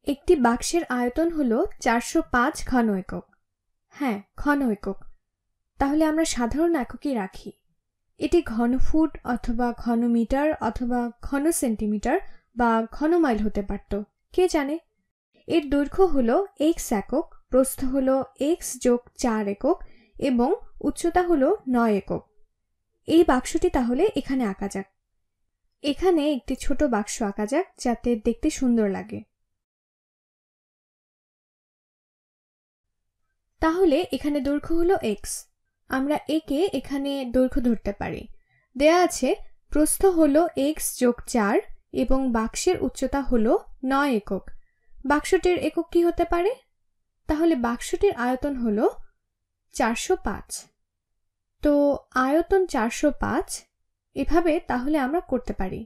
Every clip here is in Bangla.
একটি বাক্সের আয়তন হলো 405 ঘন একক। হ্যাঁ, ঘন একক। তাহলে আমরা সাধারণ এককই রাখি। এটি ঘন ফুট অথবা ঘন মিটার অথবা ঘন সেন্টিমিটার বা ঘন মাইল হতে পারত, কে জানে। এর দৈর্ঘ্য হলো x একক, প্রস্থ হলো x + 4 একক এবং উচ্চতা হলো 9 একক। এই বাক্সটি তাহলে এখানে আঁকা যাক। এখানে একটি ছোট বাক্স আঁকা যাক যাতে দেখতে সুন্দর লাগে। তাহলে এখানে দৈর্ঘ্য হলো x। আমরা একে এখানে দৈর্ঘ্য ধরতে পারি। দেয়া আছে প্রস্থ হলো x + 4 এবং বাক্সের উচ্চতা হলো 9 একক। বাক্সটির একক কি হতে পারে? তাহলে বাক্সটির আয়তন হলো 405। তো আয়তন 405 এভাবে তাহলে আমরা করতে পারি।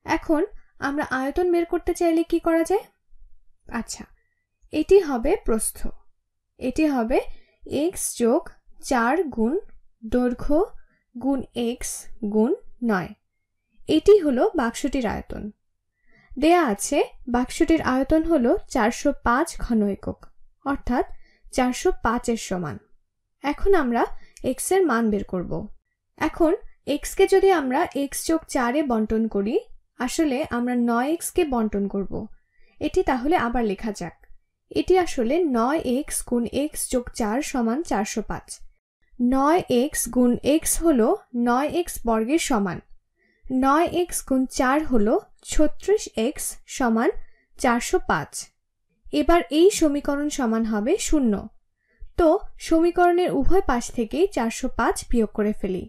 এখন আমরা আয়তন বের করতে চাইলে কি করা যায়? আচ্ছা, এটি হবে প্রস্থ, এটি হবে x + 4 গুণ দৈর্ঘ্য গুণ x গুণ 9। এটি হলো বাক্সটির আয়তন। দেয়া আছে বাক্সটির আয়তন হলো 405 ঘন একক, অর্থাৎ 405 এর সমান। এখন আমরা x এর মান বের করব। এখন x কে যদি আমরা x + 4 এ বণ্টন করি, আসলে আমরা 9x কে বণ্টন করব। এটি তাহলে আবার লেখা যাক। এটি আসলে 9x গুণ x + 4 সমান 405। 9x গুণ x হলো 9x বর্গের সমান। 9x গুণ 4 হলো 36x সমান 405। এবার এই সমীকরণ সমান হবে 0। তো সমীকরণের উভয় পাশ থেকেই 405 বিয়োগ করে ফেলি।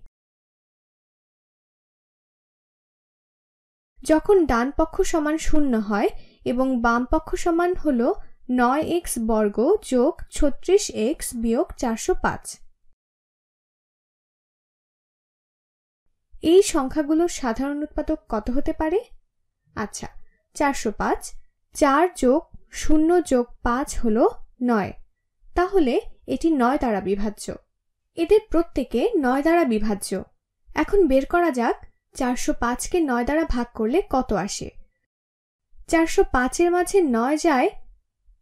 যখন ডান পক্ষ সমান 0 হয় এবং বাম পক্ষ সমান হলো 9x বর্গ যোগ 36x বিয়োগ 405। এই সংখ্যাগুলোর সাধারণ উৎপাদক কত হতে পারে? আচ্ছা, 405, 4 যোগ 0 যোগ 5 হলো 9। তাহলে এটি 9 দ্বারা বিভাজ্য। এদের প্রত্যেকে 9 দ্বারা বিভাজ্য। এখন বের করা যাক 405 কে 9 দ্বারা ভাগ করলে কত আসে। 405 এর মাঝে 9 যায়,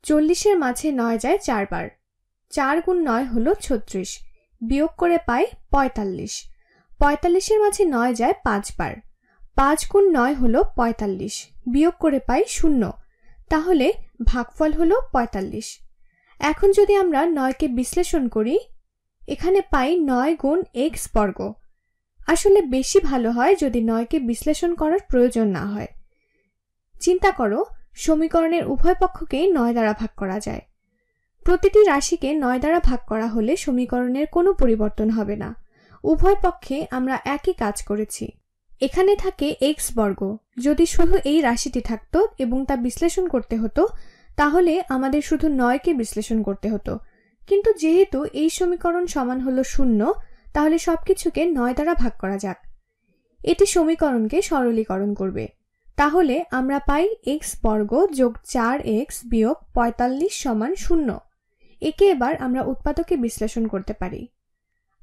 40 এর মাঝে 9 যায় 4 বার। 4 গুণ 9 হলো 36, বিয়োগ করে পাই 45। 45 এর মাঝে 9 যায় 5 বার। 5 গুণ 9 হলো 45, বিয়োগ করে পাই 0। তাহলে ভাগফল হলো 45। এখন যদি আমরা 9 কে বিশ্লেষণ করি, এখানে পাই 9 গুণ x বর্গ। আসলে বেশি ভালো হয় যদি 9 কে বিশ্লেষণ করার প্রয়োজন না হয়। চিন্তা করো, সমীকরণের উভয় পক্ষকেই 9 দ্বারা ভাগ করা যায়। প্রতিটি রাশিকে 9 দ্বারা ভাগ করা হলে সমীকরণের কোনো পরিবর্তন হবে না। উভয় পক্ষে আমরা একই কাজ করেছি। এখানে থাকে x বর্গ। যদি শুধু এই রাশিটি থাকতো এবং তা বিশ্লেষণ করতে হতো, তাহলে আমাদের শুধু 9 কে বিশ্লেষণ করতে হতো। কিন্তু যেহেতু এই সমীকরণ সমান হলো 0, তাহলে সবকিছুকে 9 দ্বারা ভাগ করা যাক। এটি সমীকরণকে সরলীকরণ করবে। তাহলে আমরা পাই x বর্গ যোগ 4x বিয়োগ 45 সমান 0। একে এবার আমরা উৎপাদকে বিশ্লেষণ করতে পারি।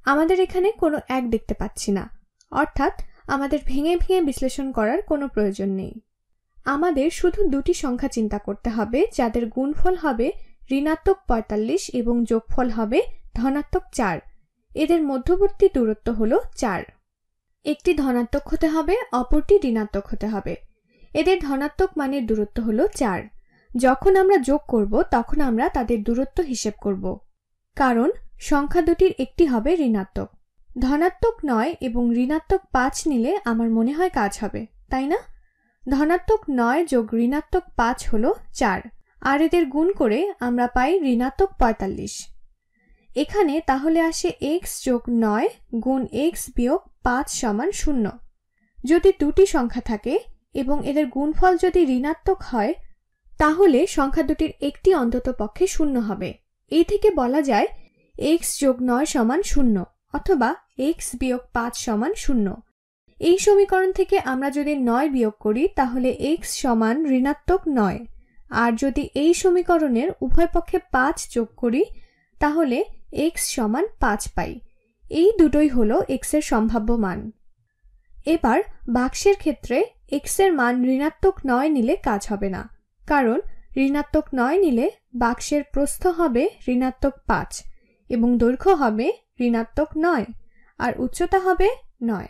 আমাদের এখানে কোনো 1 দেখতে পাচ্ছি না, অর্থাৎ আমাদের ভেঙে ভেঙে বিশ্লেষণ করার কোনো প্রয়োজন নেই। আমাদের শুধু দুটি সংখ্যা চিন্তা করতে হবে যাদের গুণফল হবে ঋণাত্মক 45 এবং যোগফল হবে ধনাত্মক 4। এদের মধ্যবর্তী দূরত্ব হলো 4। একটি ধনাত্মক হতে হবে, অপরটি ঋণাত্মক হতে হবে। এদের ধনাত্মক মানের দূরত্ব হলো 4। যখন আমরা যোগ করব তখন আমরা তাদের দূরত্ব হিসেব করব, কারণ সংখ্যা দুটির একটি হবে ঋণাত্মক। ধনাত্মক 9 এবং ঋণাত্মক 5 নিলে আমার মনে হয় কাজ হবে, তাই না? ধনাত্মক 9 যোগ ঋণাত্মক 5 হলো 4, আর এদের গুণ করে আমরা পাই ঋণাত্মক 45। এখানে তাহলে আসে x যোগ 9 গুণ x বিয়োগ 5 সমান 0। যদি দুটি সংখ্যা থাকে এবং এদের গুণফল যদি ঋণাত্মক হয়, তাহলে সংখ্যা দুটির একটি অন্তত পক্ষে 0 হবে। এই থেকে বলা যায় x যোগ 9 সমান 0 অথবা x বিয়োগ 5 সমান 0। এই সমীকরণ থেকে আমরা যদি 9 বিয়োগ করি তাহলে x সমান ঋণাত্মক 9, আর যদি এই সমীকরণের উভয় পক্ষে 5 যোগ করি তাহলে x সমান 5 পাই। এই দুটোই হলো x এর সম্ভাব্য মান। এবার বাক্সের ক্ষেত্রে x এর মান ঋণাত্মক 9 নিলে কাজ হবে না, কারণ ঋণাত্মক 9 নিলে বাক্সের প্রস্থ হবে ঋণাত্মক 5 এবং দৈর্ঘ্য হবে ঋণাত্মক 9 আর উচ্চতা হবে 9।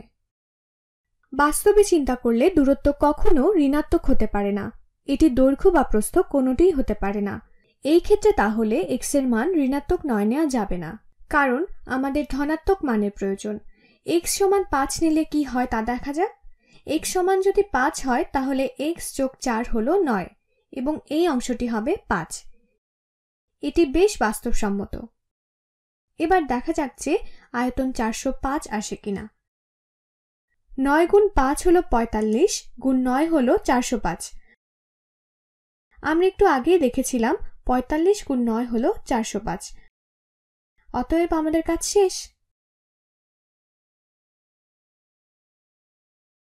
বাস্তবে চিন্তা করলে দূরত্ব কখনো ঋণাত্মক হতে পারে না, এটি দৈর্ঘ্য বা প্রস্থ কোনোটিই হতে পারে না। এই ক্ষেত্রে তাহলে x এর মান ঋণাত্মক 9 নেওয়া যাবে না, কারণ আমাদের ধনাত্মক মানের প্রয়োজন। x সমান 5 নিলে কি হয় তা দেখা যাক। x সমান যদি 5 হয় তাহলে x যোগ 4 হলো 9 এবং এই অংশটি হবে 5। এটি বেশ বাস্তবসম্মত। এবার দেখা যাক যে আয়তন 405 আসে কিনা। 9 গুণ 5 হলো 45 গুণ 9 হলো 405। আমরা একটু আগেই দেখেছিলাম 45 গুণ 9 হলো 405। অতএব আমাদের কাজ শেষ।